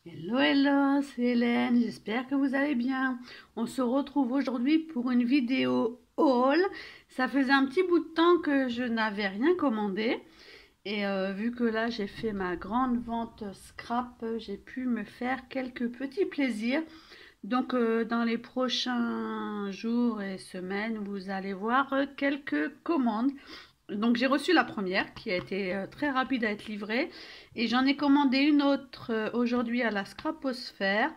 Hello, hello, c'est Hélène, j'espère que vous allez bien. On se retrouve aujourd'hui pour une vidéo haul. Ça faisait un petit bout de temps que je n'avais rien commandé. Et vu que là j'ai fait ma grande vente scrap, j'ai pu me faire quelques petits plaisirs. Donc dans les prochains jours et semaines, vous allez voir quelques commandes. Donc j'ai reçu la première qui a été très rapide à être livrée et j'en ai commandé une autre aujourd'hui à la Scraposphère,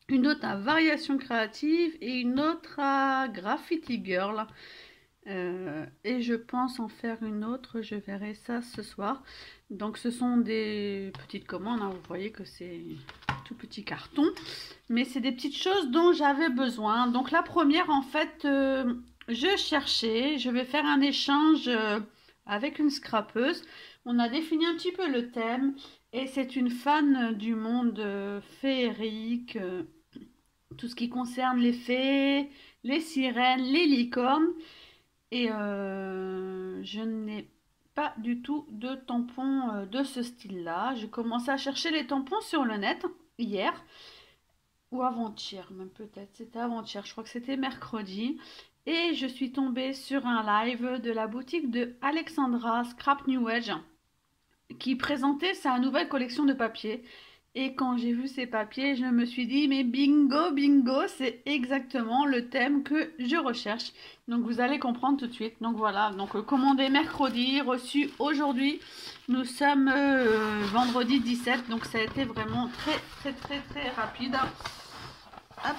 une autre à Variation Créative et une autre à Graffiti Girl. Et je pense en faire une autre, je verrai ça ce soir. Donc ce sont des petites commandes, hein, vous voyez que c'est tout petit carton, mais c'est des petites choses dont j'avais besoin. Donc la première en fait, je cherchais, je vais faire un échange avec une scrapeuse. On a défini un petit peu le thème et c'est une fan du monde féerique, tout ce qui concerne les fées, les sirènes, les licornes. Et je n'ai pas du tout de tampons de ce style-là. J'ai commencé à chercher les tampons sur le net hier ou avant-hier, même peut-être. C'était avant-hier, je crois que c'était mercredi. Et je suis tombée sur un live de la boutique de Alexandra Scrap New Age qui présentait sa nouvelle collection de papiers. Et quand j'ai vu ces papiers, je me suis dit, mais bingo, bingo, c'est exactement le thème que je recherche. Donc vous allez comprendre tout de suite. Donc voilà, donc commandé mercredi, reçu aujourd'hui. Nous sommes vendredi 17, donc ça a été vraiment très rapide. Hop.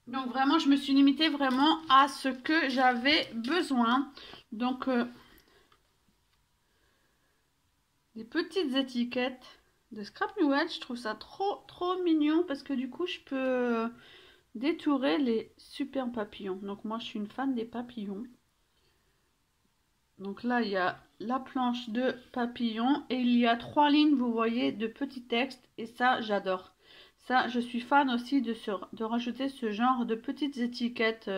Donc vraiment, je me suis limitée vraiment à ce que j'avais besoin. Donc des petites étiquettes de Scrap New Age, je trouve ça trop mignon parce que du coup je peux détourer les super papillons. Donc moi je suis une fan des papillons. Donc là il y a la planche de papillons et il y a 3 lignes, vous voyez, de petits textes et ça j'adore. Ça je suis fan aussi de rajouter ce genre de petites étiquettes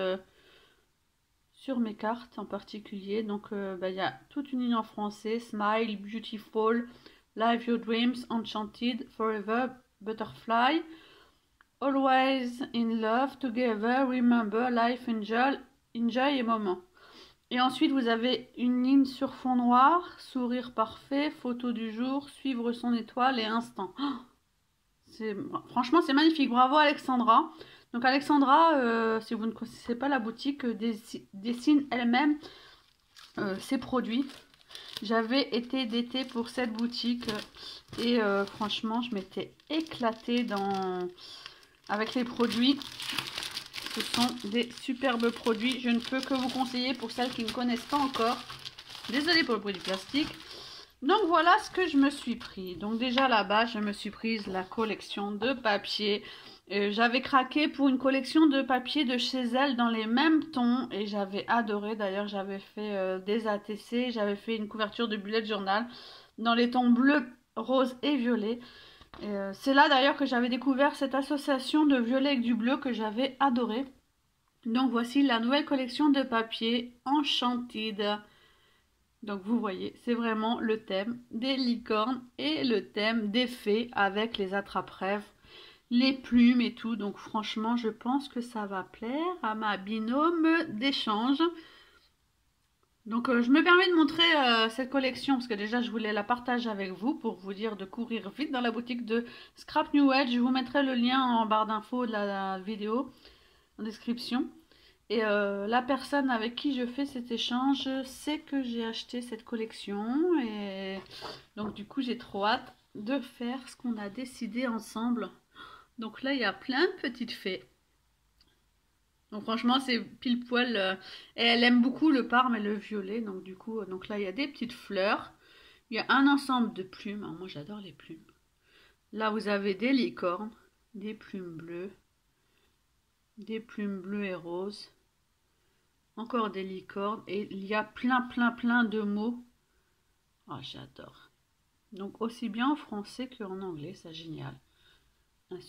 sur mes cartes en particulier. Donc il y a toute une ligne en français: Smile, Beautiful, Live Your Dreams, Enchanted, Forever, Butterfly, Always in Love, Together, Remember, Life, Enjoy et Moment. Et ensuite vous avez une ligne sur fond noir: Sourire parfait, photo du jour, suivre son étoile et instant. Franchement c'est magnifique, bravo Alexandra. Donc Alexandra, si vous ne connaissez pas la boutique, dessine elle-même ses produits. J'avais été d'été pour cette boutique et franchement je m'étais éclatée avec les produits. Ce sont des superbes produits, je ne peux que vous conseiller pour celles qui ne connaissent pas encore. Désolée pour le bruit du plastique. Donc voilà ce que je me suis pris. Donc déjà là-bas je me suis prise la collection de papier. J'avais craqué pour une collection de papier de chez elle dans les mêmes tons et j'avais adoré. D'ailleurs j'avais fait des ATC, j'avais fait une couverture de bullet journal dans les tons bleu, rose et violet. C'est là d'ailleurs que j'avais découvert cette association de violet avec du bleu que j'avais adoré. Donc voici la nouvelle collection de papier Enchanted. Donc vous voyez, c'est vraiment le thème des licornes et le thème des fées avec les attrape-rêves, les plumes et tout. Donc franchement, je pense que ça va plaire à ma binôme d'échange. Donc je me permets de montrer cette collection parce que déjà je voulais la partager avec vous pour vous dire de courir vite dans la boutique de Scrap New Age. Je vous mettrai le lien en barre d'infos de la vidéo, en description. Et la personne avec qui je fais cet échange sait que j'ai acheté cette collection. Et donc du coup j'ai trop hâte de faire ce qu'on a décidé ensemble. Donc là il y a plein de petites fées. Donc franchement c'est pile poil. Et elle aime beaucoup le parme et le violet. Donc du coup donc là il y a des petites fleurs. Il y a un ensemble de plumes. Alors, moi j'adore les plumes. Là vous avez des licornes, des plumes bleues et roses. Encore des licornes et il y a plein de mots. Oh, j'adore. Donc aussi bien en français qu'en anglais, c'est génial. Deux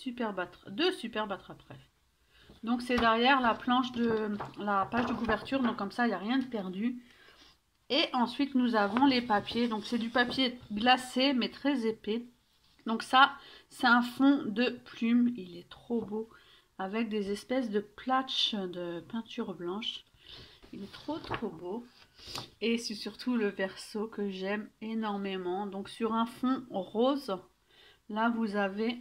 superbes attrape-rêves. Donc c'est derrière la planche de la page de couverture, donc comme ça il n'y a rien de perdu. Et ensuite nous avons les papiers. Donc c'est du papier glacé mais très épais. Donc ça, c'est un fond de plume. Il est trop beau. Avec des espèces de platchs de peinture blanche. Il est trop beau. Et c'est surtout le verso que j'aime énormément. Donc sur un fond rose, là vous avez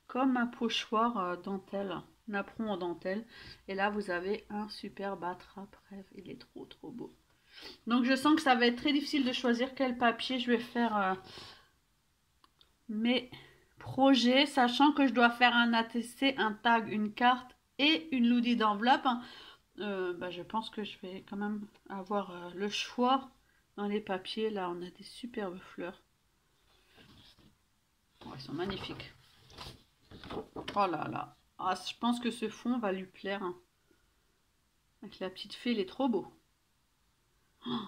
comme un pochoir dentelle, napperon en dentelle. Et là vous avez un superbe attrape-rêve. Il est trop beau. Donc je sens que ça va être très difficile de choisir quel papier je vais faire mes projets, sachant que je dois faire un ATC, un tag, une carte et une loodie d'enveloppe. Je pense que je vais quand même avoir le choix dans les papiers. Là, on a des superbes fleurs. Oh, elles sont magnifiques. Oh là là. Ah, je pense que ce fond va lui plaire. Hein. Avec la petite fée, il est trop beau. Oh,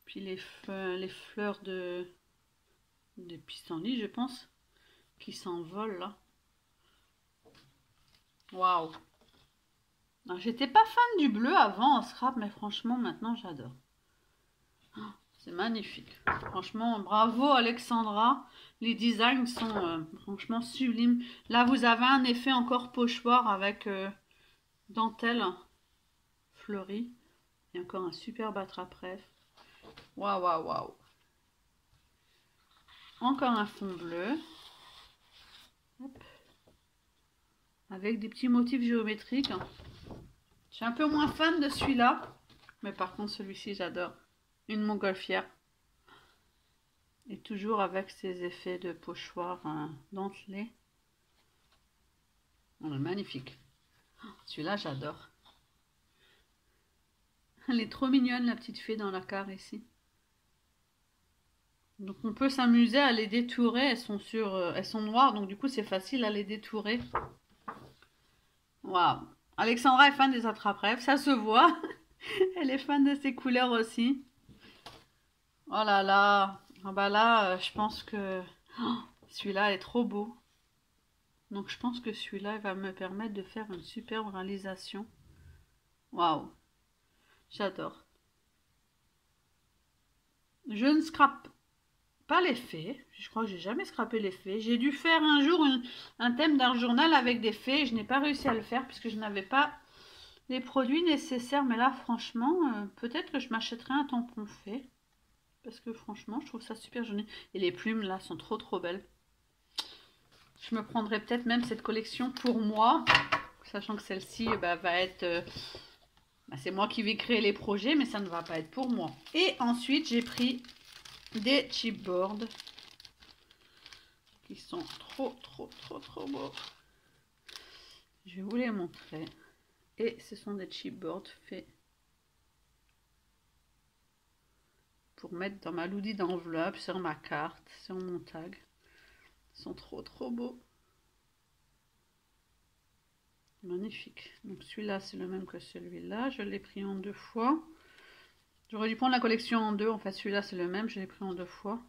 puis les fleurs des pissenlits, je pense, qui s'envolent là. Waouh! J'étais pas fan du bleu avant en scrap, mais franchement, maintenant, j'adore. C'est magnifique. Franchement, bravo Alexandra. Les designs sont franchement sublimes. Là, vous avez un effet encore pochoir avec dentelle fleurie. Et encore un superbe attrape-rêve. Waouh, waouh, waouh. Encore un fond bleu. Hop. Avec des petits motifs géométriques. Je suis un peu moins fan de celui-là. Mais par contre, celui-ci, j'adore. Une montgolfière. Et toujours avec ces effets de pochoir dentelé. Oh, magnifique. Celui-là, j'adore. Elle est trop mignonne, la petite fée dans la carte ici. Donc on peut s'amuser à les détourer. Elles sont noires, donc du coup c'est facile à les détourer. Waouh. Alexandra est fan des attrape-rêves, ça se voit. Elle est fan de ces couleurs aussi. Oh là là. Ah bah là, je pense que celui-là est trop beau. Donc je pense que celui-là va me permettre de faire une superbe réalisation. Waouh. J'adore. Je ne scrape pas les fées. Je crois que j'ai jamais scrapé les fées. J'ai dû faire un jour un thème d'un journal avec des fées. Je n'ai pas réussi à le faire puisque je n'avais pas les produits nécessaires. Mais là, franchement, peut-être que je m'achèterai un tampon fée. Parce que franchement, je trouve ça super joli. Et les plumes, là, sont trop belles. Je me prendrai peut-être même cette collection pour moi. Sachant que celle-ci va être... c'est moi qui vais créer les projets, mais ça ne va pas être pour moi. Et ensuite, j'ai pris des chipboards qui sont trop beaux. Je vais vous les montrer. Et ce sont des chipboards faits pour mettre dans ma loodie d'enveloppe, sur ma carte, sur mon tag. Ils sont trop beaux. Magnifique. Donc celui-là, c'est le même que celui-là. Je l'ai pris en 2 fois. J'aurais dû prendre la collection en 2. En fait, celui-là, c'est le même. Je l'ai pris en 2 fois.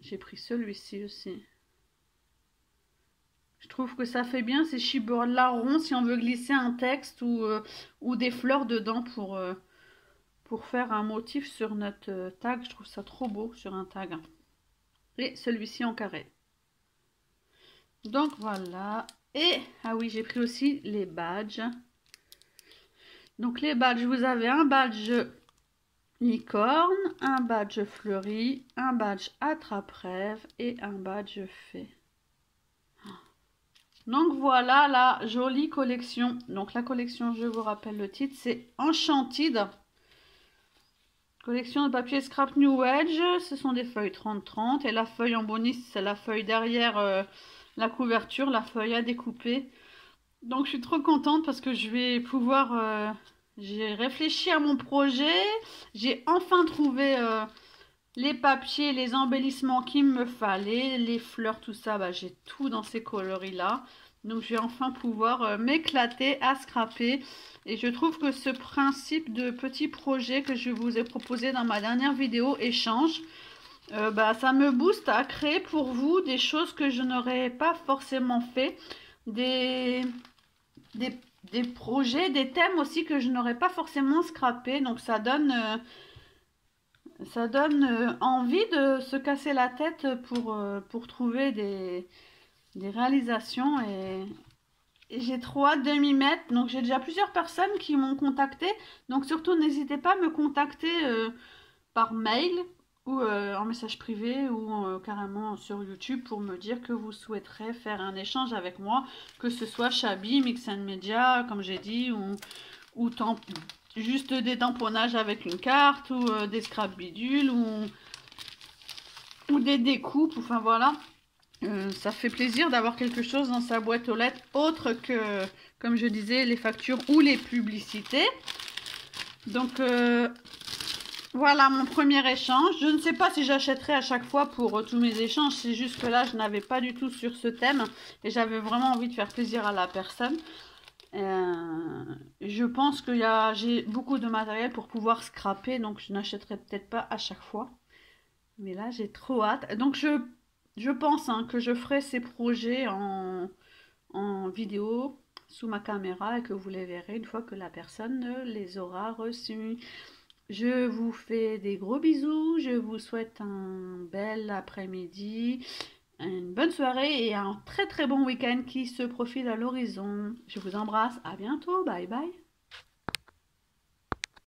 J'ai pris celui-ci aussi. Je trouve que ça fait bien ces chipboards-là ronds si on veut glisser un texte ou des fleurs dedans pour faire un motif sur notre tag. Je trouve ça trop beau sur un tag. Et celui-ci en carré. Donc voilà. Et, ah oui, j'ai pris aussi les badges. Donc les badges, vous avez un badge licorne, un badge fleuri, un badge attrape-rêve et un badge fée. Donc voilà la jolie collection. Donc la collection, je vous rappelle le titre, c'est Enchanted. Collection de papier scrap New Age. Ce sont des feuilles 30-30 et la feuille en bonus, c'est la feuille derrière la couverture, la feuille à découper. Donc je suis trop contente parce que je vais pouvoir... j'ai réfléchi à mon projet. J'ai enfin trouvé les papiers, les embellissements qu'il me fallait. Les fleurs, tout ça, j'ai tout dans ces coloris-là. Donc je vais enfin pouvoir m'éclater à scraper. Et je trouve que ce principe de petit projet que je vous ai proposé dans ma dernière vidéo échange, ça me booste à créer pour vous des choses que je n'aurais pas forcément fait, des projets, des thèmes aussi que je n'aurais pas forcément scrappé. Donc ça donne Ça donne envie de se casser la tête pour trouver des réalisations et j'ai trop hâte de m'y mettre. Donc j'ai déjà plusieurs personnes qui m'ont contacté. Donc surtout n'hésitez pas à me contacter par mail ou en message privé ou carrément sur YouTube pour me dire que vous souhaiterez faire un échange avec moi, que ce soit Chabi, Mix and Media, comme j'ai dit, ou juste des tamponnages avec une carte, ou des scrap bidules, ou des découpes, enfin voilà. Ça fait plaisir d'avoir quelque chose dans sa boîte aux lettres autre que, comme je disais, les factures ou les publicités. Donc voilà mon premier échange. Je ne sais pas si j'achèterai à chaque fois pour tous mes échanges. C'est juste que là, je n'avais pas du tout sur ce thème et j'avais vraiment envie de faire plaisir à la personne. Je pense que j'ai beaucoup de matériel pour pouvoir scraper, donc je n'achèterai peut-être pas à chaque fois. Mais là, j'ai trop hâte. Donc je pense que je ferai ces projets en vidéo sous ma caméra et que vous les verrez une fois que la personne les aura reçus. Je vous fais des gros bisous, je vous souhaite un bel après-midi, une bonne soirée et un très très bon week-end qui se profile à l'horizon. Je vous embrasse, à bientôt, bye bye.